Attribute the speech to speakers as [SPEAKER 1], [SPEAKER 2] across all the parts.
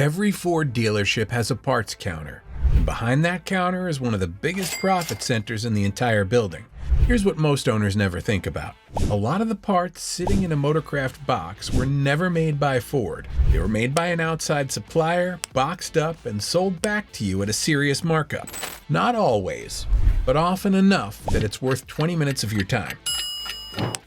[SPEAKER 1] Every Ford dealership has a parts counter, and behind that counter is one of the biggest profit centers in the entire building. Here's what most owners never think about. A lot of the parts sitting in a Motorcraft box were never made by Ford. They were made by an outside supplier, boxed up, and sold back to you at a serious markup. Not always, but often enough that it's worth 20 minutes of your time.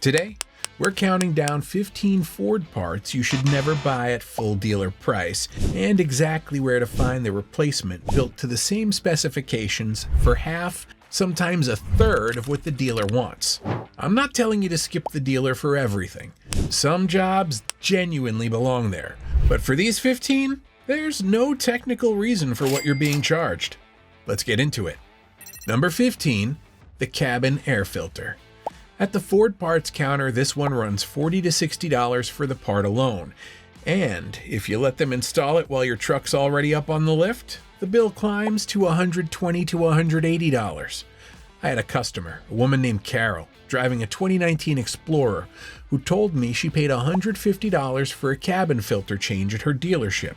[SPEAKER 1] Today, we're counting down 15 Ford parts you should never buy at full dealer price, and exactly where to find the replacement built to the same specifications for half, sometimes a third of what the dealer wants. I'm not telling you to skip the dealer for everything. Some jobs genuinely belong there, but for these 15, there's no technical reason for what you're being charged. Let's get into it. Number 15, the cabin air filter. At the Ford parts counter, this one runs $40 to $60 for the part alone. And if you let them install it while your truck's already up on the lift, the bill climbs to $120 to $180. I had a customer, a woman named Carol, driving a 2019 Explorer, who told me she paid $150 for a cabin filter change at her dealership.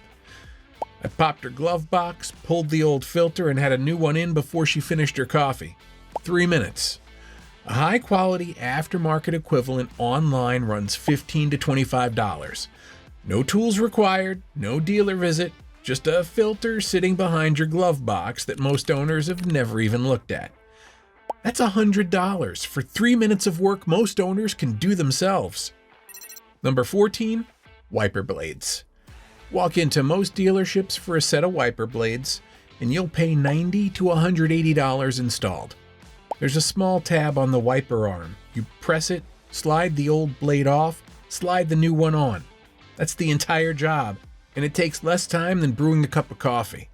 [SPEAKER 1] I popped her glove box, pulled the old filter, and had a new one in before she finished her coffee. 3 minutes. A high-quality aftermarket equivalent online runs $15 to $25. No tools required, no dealer visit, just a filter sitting behind your glove box that most owners have never even looked at. That's $100 for 3 minutes of work most owners can do themselves. Number 14, wiper blades. Walk into most dealerships for a set of wiper blades, and you'll pay $90 to $180 installed. There's a small tab on the wiper arm. You press it, slide the old blade off, slide the new one on. That's the entire job, and it takes less time than brewing a cup of coffee.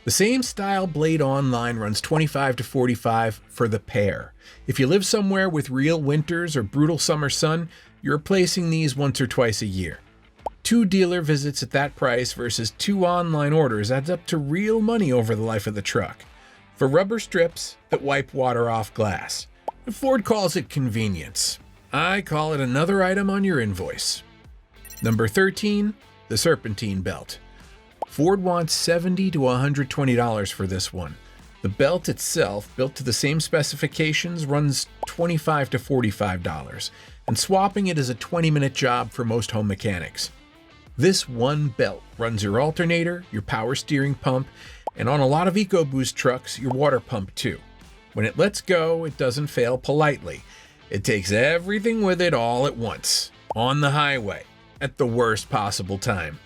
[SPEAKER 1] The same style blade online runs $25 to $45 for the pair. If you live somewhere with real winters or brutal summer sun, you're replacing these once or twice a year. 2 dealer visits at that price versus 2 online orders adds up to real money over the life of the truck. For rubber strips that wipe water off glass. Ford calls it convenience. I call it another item on your invoice. Number 13, the serpentine belt. Ford wants $70 to $120 for this one. The belt itself, built to the same specifications, runs $25 to $45, and swapping it is a 20-minute job for most home mechanics. This one belt runs your alternator, your power steering pump, and on a lot of EcoBoost trucks, your water pump too. When it lets go, it doesn't fail politely. It takes everything with it all at once, on the highway, at the worst possible time.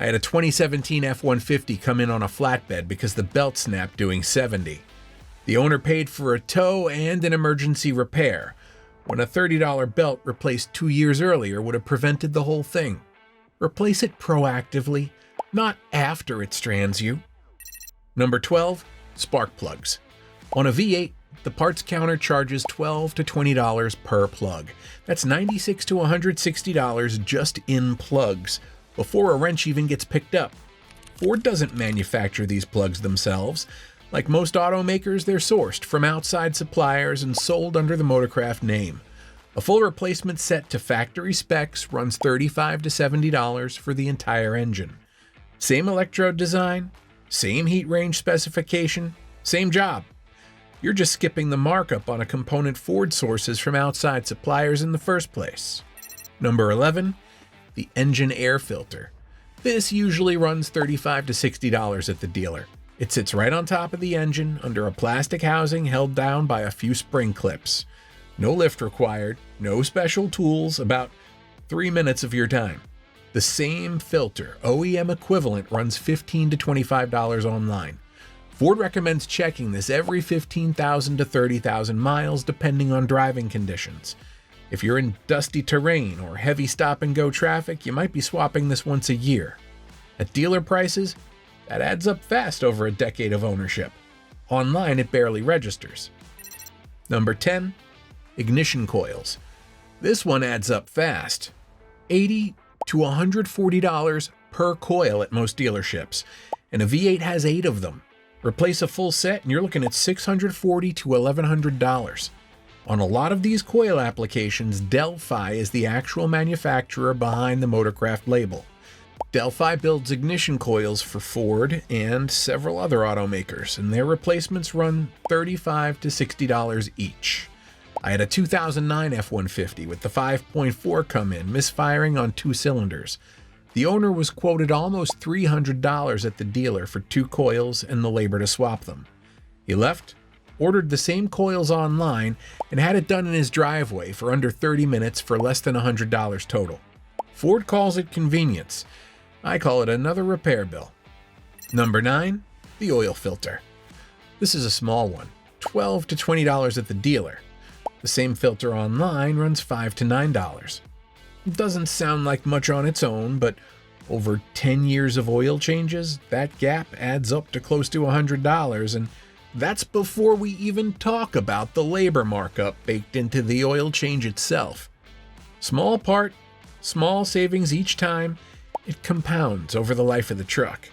[SPEAKER 1] I had a 2017 F-150 come in on a flatbed because the belt snapped doing 70. The owner paid for a tow and an emergency repair, when a $30 belt replaced 2 years earlier would have prevented the whole thing. Replace it proactively, not after it strands you. Number 12, spark plugs. On a V8, the parts counter charges $12 to $20 per plug. That's $96 to $160 just in plugs, before a wrench even gets picked up. Ford doesn't manufacture these plugs themselves. Like most automakers, they're sourced from outside suppliers and sold under the Motorcraft name. A full replacement set to factory specs runs $35 to $70 for the entire engine. Same electrode design, same heat range specification, same job. You're just skipping the markup on a component Ford sources from outside suppliers in the first place. Number 11, the engine air filter. This usually runs $35 to $60 at the dealer. It sits right on top of the engine under a plastic housing held down by a few spring clips. No lift required, no special tools, about 3 minutes of your time. The same filter, OEM equivalent, runs $15 to $25 online. Ford recommends checking this every 15,000 to 30,000 miles depending on driving conditions. If you're in dusty terrain or heavy stop-and-go traffic, you might be swapping this once a year. At dealer prices, that adds up fast over a decade of ownership. Online, it barely registers. Number 10, ignition coils. This one adds up fast. $80 to $140 per coil at most dealerships, and a V8 has 8 of them. Replace a full set and you're looking at $640 to $1,100. On a lot of these coil applications, Delphi is the actual manufacturer behind the Motorcraft label. Delphi builds ignition coils for Ford and several other automakers, and their replacements run $35 to $60 each. I had a 2009 F-150 with the 5.4 come in, misfiring on 2 cylinders. The owner was quoted almost $300 at the dealer for 2 coils and the labor to swap them. He left, ordered the same coils online, and had it done in his driveway for under 30 minutes for less than $100 total. Ford calls it convenience. I call it another repair bill. Number 9, the oil filter. This is a small one, $12 to $20 at the dealer. The same filter online runs $5 to $9. It doesn't sound like much on its own, but over 10 years of oil changes, that gap adds up to close to $100, and that's before we even talk about the labor markup baked into the oil change itself. Small part, small savings each time, it compounds over the life of the truck.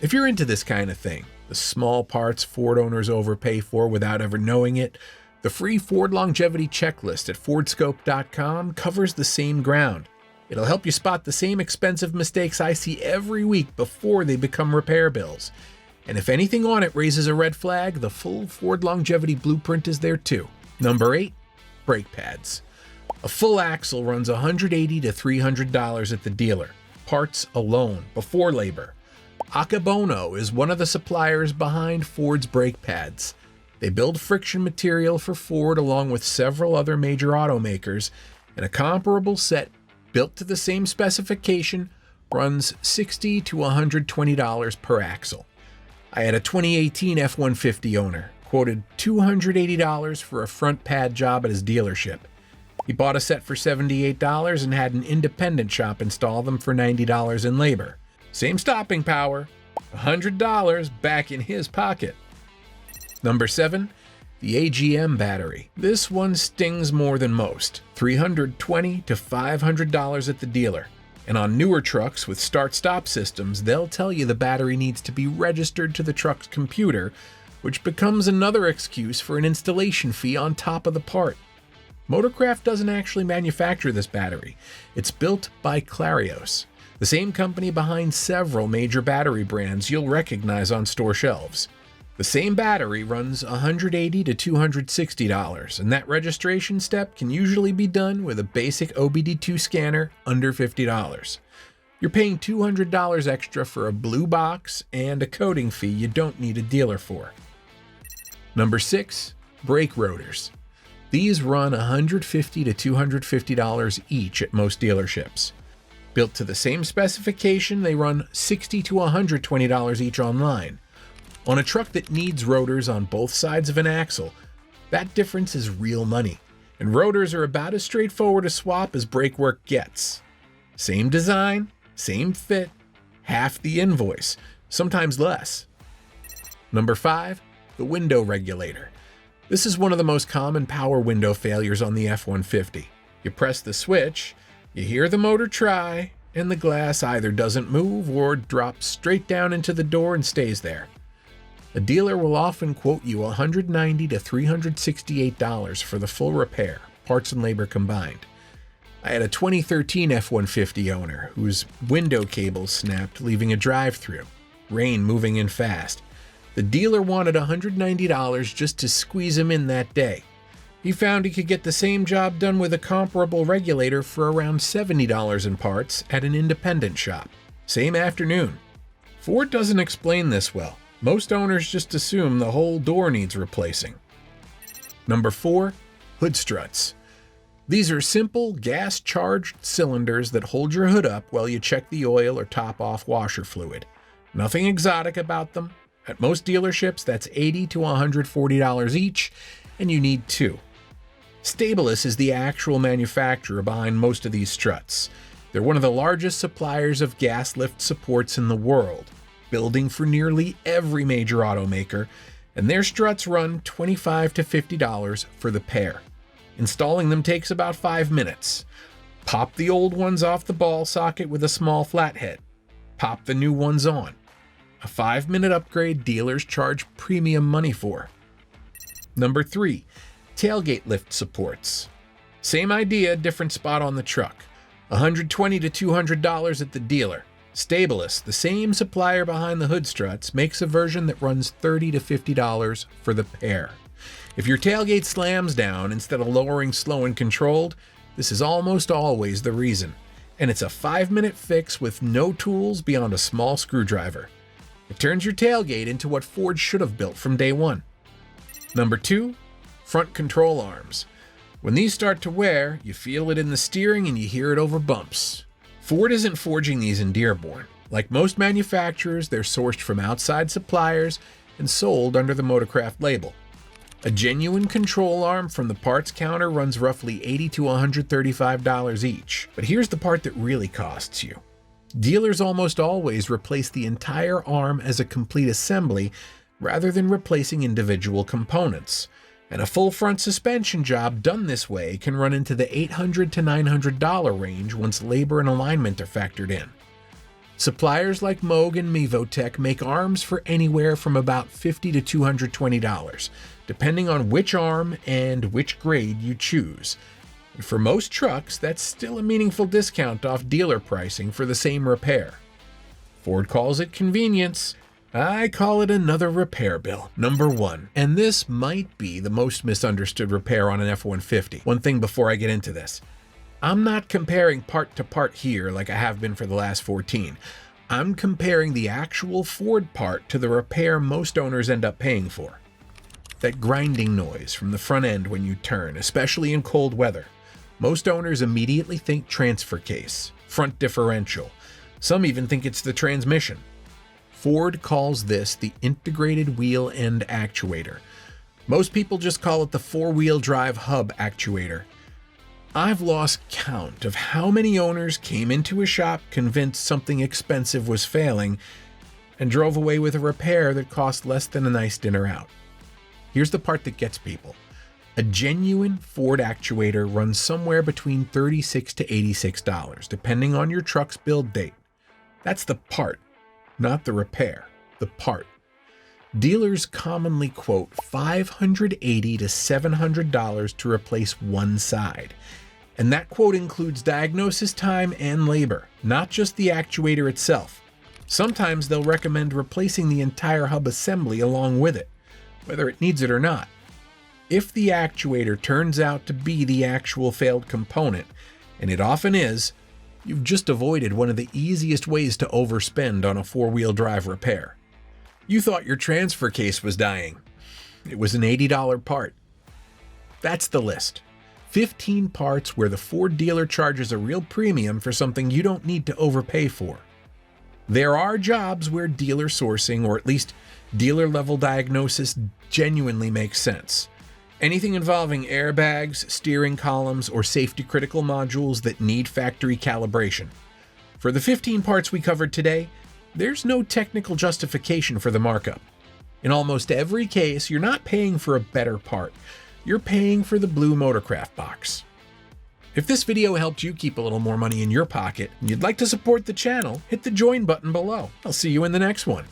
[SPEAKER 1] If you're into this kind of thing, the small parts Ford owners overpay for without ever knowing it, the free Ford longevity checklist at Fordscope.com covers the same ground. It'll help you spot the same expensive mistakes I see every week before they become repair bills. And if anything on it raises a red flag, the full Ford longevity blueprint is there too. Number 8, brake pads. A full axle runs $180 to $300 at the dealer, parts alone, before labor. Akebono is one of the suppliers behind Ford's brake pads. They build friction material for Ford along with several other major automakers, and a comparable set built to the same specification runs $60 to $120 per axle. I had a 2018 F-150 owner, quoted $280 for a front pad job at his dealership. He bought a set for $78 and had an independent shop install them for $90 in labor. Same stopping power, $100 back in his pocket. Number 7, the AGM battery. This one stings more than most, $320 to $500 at the dealer. And on newer trucks with start-stop systems, they'll tell you the battery needs to be registered to the truck's computer, which becomes another excuse for an installation fee on top of the part. Motorcraft doesn't actually manufacture this battery. It's built by Clarios, the same company behind several major battery brands you'll recognize on store shelves. The same battery runs $180 to $260, and that registration step can usually be done with a basic OBD2 scanner under $50. You're paying $200 extra for a blue box and a coding fee you don't need a dealer for. Number 6, brake rotors. These run $150 to $250 each at most dealerships. Built to the same specification, they run $60 to $120 each online. On a truck that needs rotors on both sides of an axle, that difference is real money, and rotors are about as straightforward a swap as brake work gets. Same design, same fit, half the invoice, sometimes less. Number 5, the window regulator. This is one of the most common power window failures on the F-150. You press the switch, you hear the motor try, and the glass either doesn't move or drops straight down into the door and stays there. A dealer will often quote you $190 to $368 for the full repair, parts and labor combined. I had a 2013 F-150 owner whose window cable snapped, leaving a drive-through, rain moving in fast. The dealer wanted $190 just to squeeze him in that day. He found he could get the same job done with a comparable regulator for around $70 in parts at an independent shop. Same afternoon. Ford doesn't explain this well. Most owners just assume the whole door needs replacing. Number 4, hood struts. These are simple gas-charged cylinders that hold your hood up while you check the oil or top off washer fluid. Nothing exotic about them. At most dealerships, that's $80 to $140 each, and you need 2. Stabilis is the actual manufacturer behind most of these struts. They're one of the largest suppliers of gas lift supports in the world, building for nearly every major automaker, and their struts run $25 to $50 for the pair. Installing them takes about 5 minutes. Pop the old ones off the ball socket with a small flathead. Pop the new ones on. A 5-minute upgrade dealers charge premium money for. Number 3, tailgate lift supports. Same idea, different spot on the truck. $120 to $200 at the dealer. Stabilis, the same supplier behind the hood struts, makes a version that runs $30 to $50 for the pair. If your tailgate slams down instead of lowering slow and controlled, this is almost always the reason. And it's a 5-minute fix with no tools beyond a small screwdriver. It turns your tailgate into what Ford should have built from day one. Number 2, front control arms. When these start to wear, you feel it in the steering and you hear it over bumps. Ford isn't forging these in Dearborn. Like most manufacturers, they're sourced from outside suppliers and sold under the Motorcraft label. A genuine control arm from the parts counter runs roughly $80 to $135 each. But here's the part that really costs you. Dealers almost always replace the entire arm as a complete assembly rather than replacing individual components. And a full front suspension job done this way can run into the $800 to $900 range once labor and alignment are factored in. Suppliers like Moog and Mevotech make arms for anywhere from about $50 to $220, depending on which arm and which grade you choose. And for most trucks, that's still a meaningful discount off dealer pricing for the same repair. Ford calls it convenience. I call it another repair bill. Number 1, and this might be the most misunderstood repair on an F-150. One thing before I get into this. I'm not comparing part to part here like I have been for the last 14. I'm comparing the actual Ford part to the repair most owners end up paying for. That grinding noise from the front end when you turn, especially in cold weather. Most owners immediately think transfer case, front differential. Some even think it's the transmission. Ford calls this the integrated wheel end actuator. Most people just call it the four-wheel drive hub actuator. I've lost count of how many owners came into a shop convinced something expensive was failing and drove away with a repair that cost less than a nice dinner out. Here's the part that gets people. A genuine Ford actuator runs somewhere between $36 to $86, depending on your truck's build date. That's the part. Not the repair, the part. Dealers commonly quote $580 to $700 to replace one side. And that quote includes diagnosis time and labor, not just the actuator itself. Sometimes they'll recommend replacing the entire hub assembly along with it, whether it needs it or not. If the actuator turns out to be the actual failed component, and it often is, you've just avoided one of the easiest ways to overspend on a four-wheel drive repair. You thought your transfer case was dying. It was an $80 part. That's the list. 15 parts where the Ford dealer charges a real premium for something you don't need to overpay for. There are jobs where dealer sourcing, or at least dealer-level diagnosis, genuinely makes sense. Anything involving airbags, steering columns, or safety-critical modules that need factory calibration. For the 15 parts we covered today, there's no technical justification for the markup. In almost every case, you're not paying for a better part. You're paying for the blue Motorcraft box. If this video helped you keep a little more money in your pocket and you'd like to support the channel, hit the join button below. I'll see you in the next one.